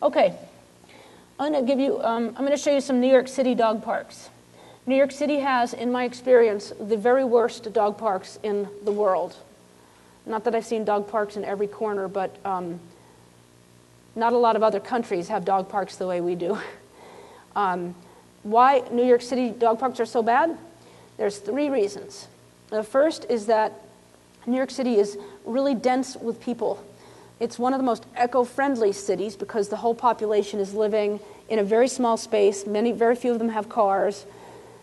Okay, I'm going to show you some New York City dog parks. New York City has, in my experience, the very worst dog parks in the world. Not that I've seen dog parks in every corner, but not a lot of other countries have dog parks the way we do. Why New York City dog parks are so bad? There's 3 reasons. The first is that New York City is really dense with people. It's one of the most eco-friendly cities because the whole population is living in a very small space. Very few of them have cars.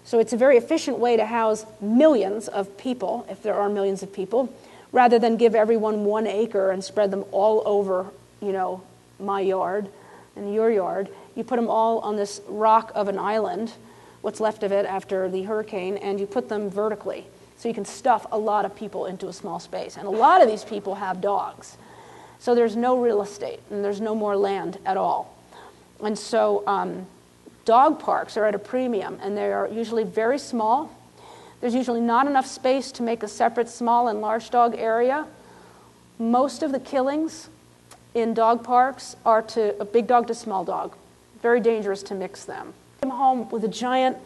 So it's a very efficient way to house millions of people, if there are millions of people, rather than give everyone 1 acre and spread them all over, my yard and your yard. You put them all on this rock of an island, what's left of it after the hurricane, and you put them vertically. So you can stuff a lot of people into a small space. And a lot of these people have dogs. So there's no real estate, and there's no more land at all. And so dog parks are at a premium, and they are usually very small. There's usually not enough space to make a separate small and large dog area. Most of the killings in dog parks are to a big dog to small dog. Very dangerous to mix them. I came home with a giant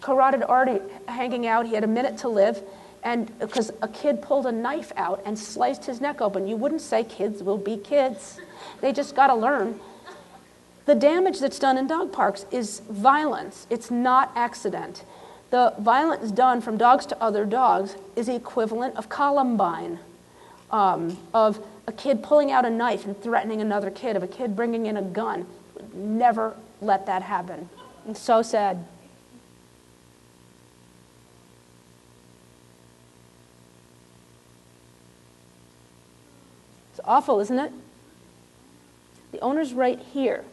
carotid artery hanging out. He had a minute to live, and because a kid pulled a knife out and sliced his neck open. You wouldn't say kids will be kids. They just got to learn. The damage that's done in dog parks is violence. It's not accident. The violence done from dogs to other dogs is the equivalent of Columbine, of a kid pulling out a knife and threatening another kid, of a kid bringing in a gun. Never let that happen. It's so sad. It's awful, isn't it? The owner's right here.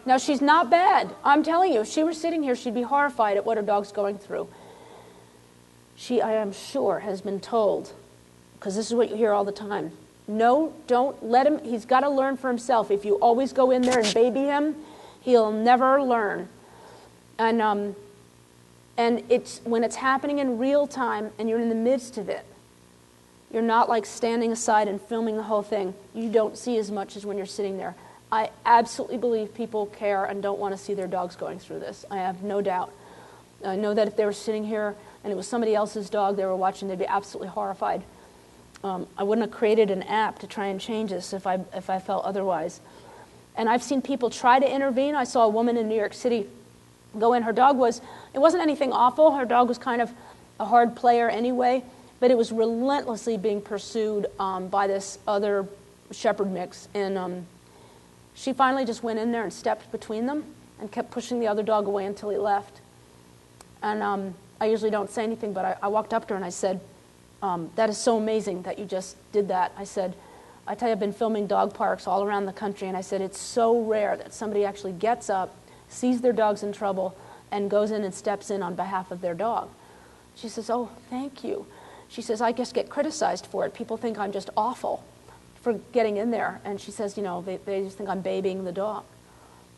Now, she's not bad. I'm telling you, if she were sitting here, she'd be horrified at what her dog's going through. She, I am sure, has been told, because this is what you hear all the time, no, don't let him, he's got to learn for himself. If you always go in there and baby him, he'll never learn. And it's when it's happening in real time and you're in the midst of it, you're not like standing aside and filming the whole thing. You don't see as much as when you're sitting there. I absolutely believe people care and don't want to see their dogs going through this. I have no doubt. I know that if they were sitting here and it was somebody else's dog they were watching, they'd be absolutely horrified. I wouldn't have created an app to try and change this if I felt otherwise. And I've seen people try to intervene. I saw a woman in New York City go in. Her dog it wasn't anything awful. Her dog was kind of a hard player anyway, but it was relentlessly being pursued by this other shepherd mix. And she finally just went in there and stepped between them and kept pushing the other dog away until he left. And I usually don't say anything, but I walked up to her and I said, that is so amazing that you just did that. I said, I tell you, I've been filming dog parks all around the country, and I said, it's so rare that somebody actually gets up, sees their dog's in trouble, and goes in and steps in on behalf of their dog. She says, oh, thank you. She says, I just get criticized for it. People think I'm just awful for getting in there. And she says, they just think I'm babying the dog.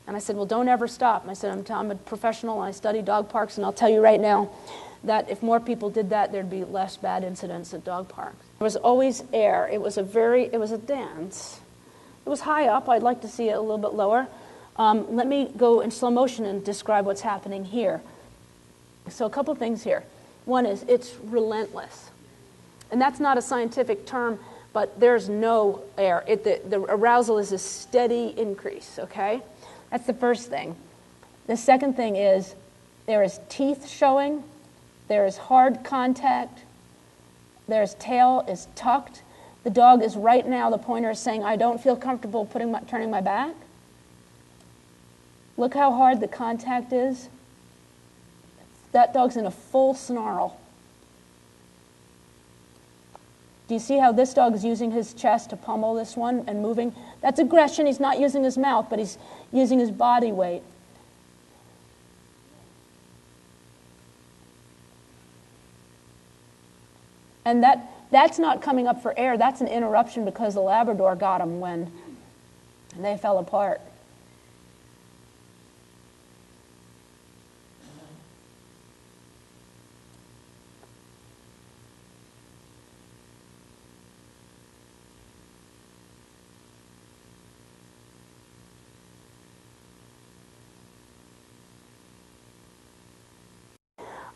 And I said, well, don't ever stop. And I said, I'm a professional, and I study dog parks, and I'll tell you right now that if more people did that, there'd be less bad incidents at dog parks. There was always air. It was a dance. It was high up. I'd like to see it a little bit lower. Let me go in slow motion and describe what's happening here. So a couple things here. One is it's relentless. And that's not a scientific term, but there's no air. The arousal is a steady increase, okay? That's the first thing. The second thing is there is teeth showing. There is hard contact. There's tail is tucked. The dog is right now, the pointer is saying, I don't feel comfortable turning my back. Look how hard the contact is. That dog's in a full snarl. Do you see how this dog is using his chest to pummel this one and moving? That's aggression. He's not using his mouth, but he's using his body weight. And that's not coming up for air. That's an interruption because the Labrador got him when they fell apart.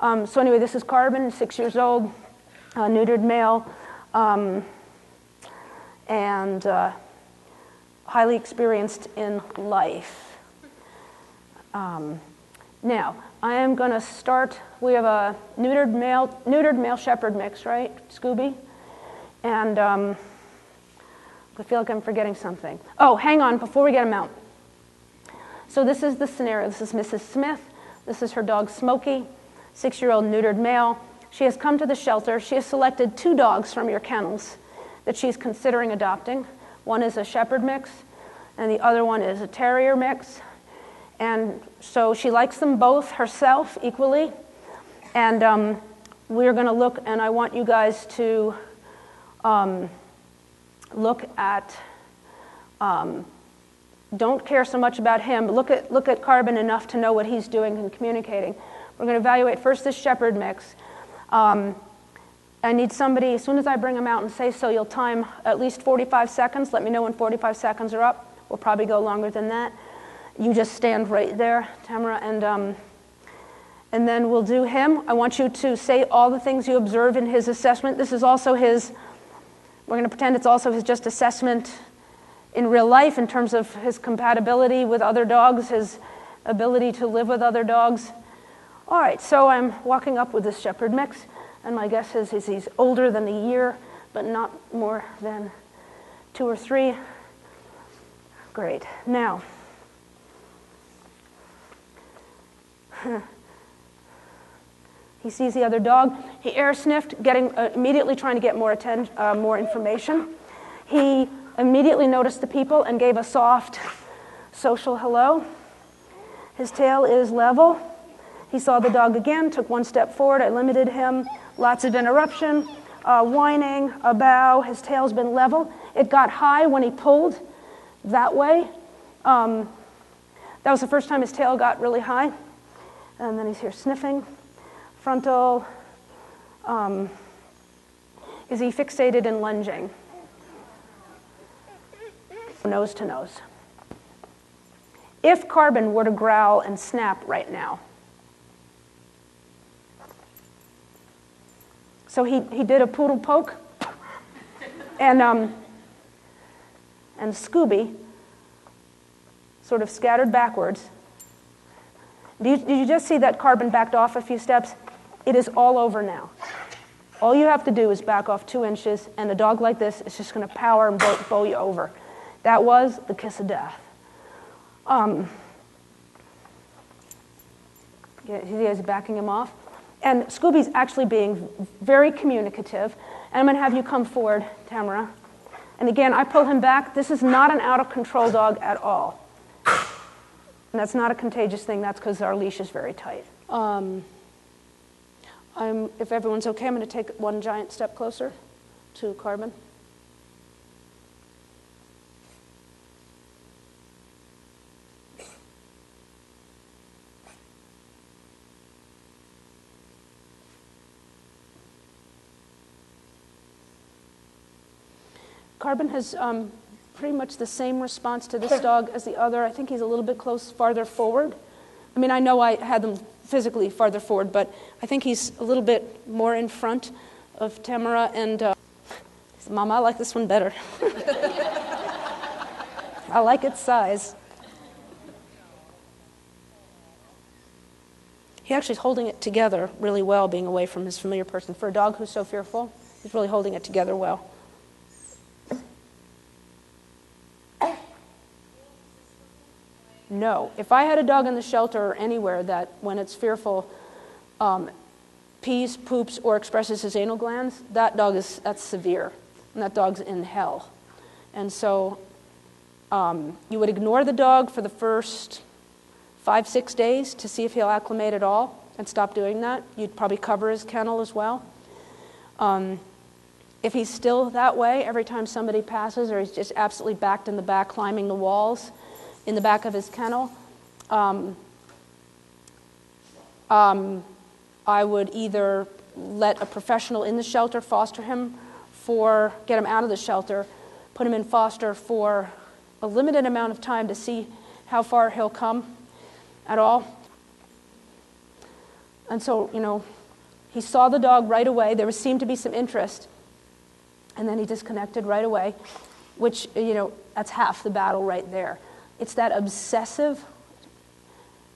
So anyway, this is Carbon, 6 years old, neutered male, and highly experienced in life. Now, I am going to start. We have a neutered male shepherd mix, right, Scooby? And I feel like I'm forgetting something. Oh, hang on, before we get him out. So this is the scenario. This is Mrs. Smith. This is her dog, Smokey, 6-year-old neutered male. She has come to the shelter. She has selected 2 dogs from your kennels that she's considering adopting. One is a shepherd mix, and the other one is a terrier mix. And so she likes them both herself equally. And we're going to look, and I want you guys to look at, don't care so much about him, but look at Carbon enough to know what he's doing and communicating. We're going to evaluate first this shepherd mix. I need somebody, as soon as I bring him out and say so, you'll time at least 45 seconds. Let me know when 45 seconds are up. We'll probably go longer than that. You just stand right there, Tamara, and then we'll do him. I want you to say all the things you observe in his assessment. This is also his, we're going to pretend it's also his just assessment in real life in terms of his compatibility with other dogs, his ability to live with other dogs. All right, so I'm walking up with this shepherd mix, and my guess is he's older than a year, but not more than 2 or 3. Great. Now, he sees the other dog. He air sniffed, immediately trying to get more information. He immediately noticed the people and gave a soft social hello. His tail is level. He saw the dog again, took 1 step forward. I limited him. Lots of interruption, whining, a bow. His tail's been level. It got high when he pulled that way. That was the first time his tail got really high. And then he's here sniffing. Frontal. Is he fixated and lunging? Nose to nose. If Carbon were to growl and snap right now, so he did a poodle poke, and Scooby sort of scattered backwards. Did you just see that Carbon backed off a few steps? It is all over now. All you have to do is back off 2 inches, and a dog like this is just going to power and bow you over. That was the kiss of death. He's backing him off. And Scooby's actually being very communicative. And I'm going to have you come forward, Tamara. And again, I pull him back. This is not an out-of-control dog at all. And that's not a contagious thing. That's because our leash is very tight. If everyone's okay, I'm going to take 1 giant step closer to Carbon. Carbon has pretty much the same response to this dog as the other. I think he's a little bit farther forward. I mean, I know I had them physically farther forward, but I think he's a little bit more in front of Tamara. And Mama, I like this one better. I like its size. He actually is holding it together really well, being away from his familiar person. For a dog who's so fearful, he's really holding it together well. No. If I had a dog in the shelter or anywhere that, when it's fearful, pees, poops, or expresses his anal glands, that's severe. And that dog's in hell. And so you would ignore the dog for the first 5-6 days to see if he'll acclimate at all and stop doing that. You'd probably cover his kennel as well. If he's still that way every time somebody passes, or he's just absolutely backed in the back climbing the walls in the back of his kennel, I would either let a professional in the shelter foster him get him out of the shelter, put him in foster for a limited amount of time to see how far he'll come at all. And so, he saw the dog right away. There seemed to be some interest. And then he disconnected right away, which, that's half the battle right there. It's that obsessive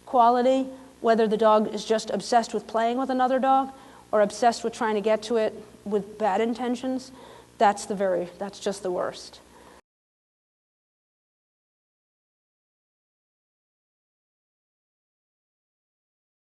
quality, whether the dog is just obsessed with playing with another dog or obsessed with trying to get to it with bad intentions, that's just the worst.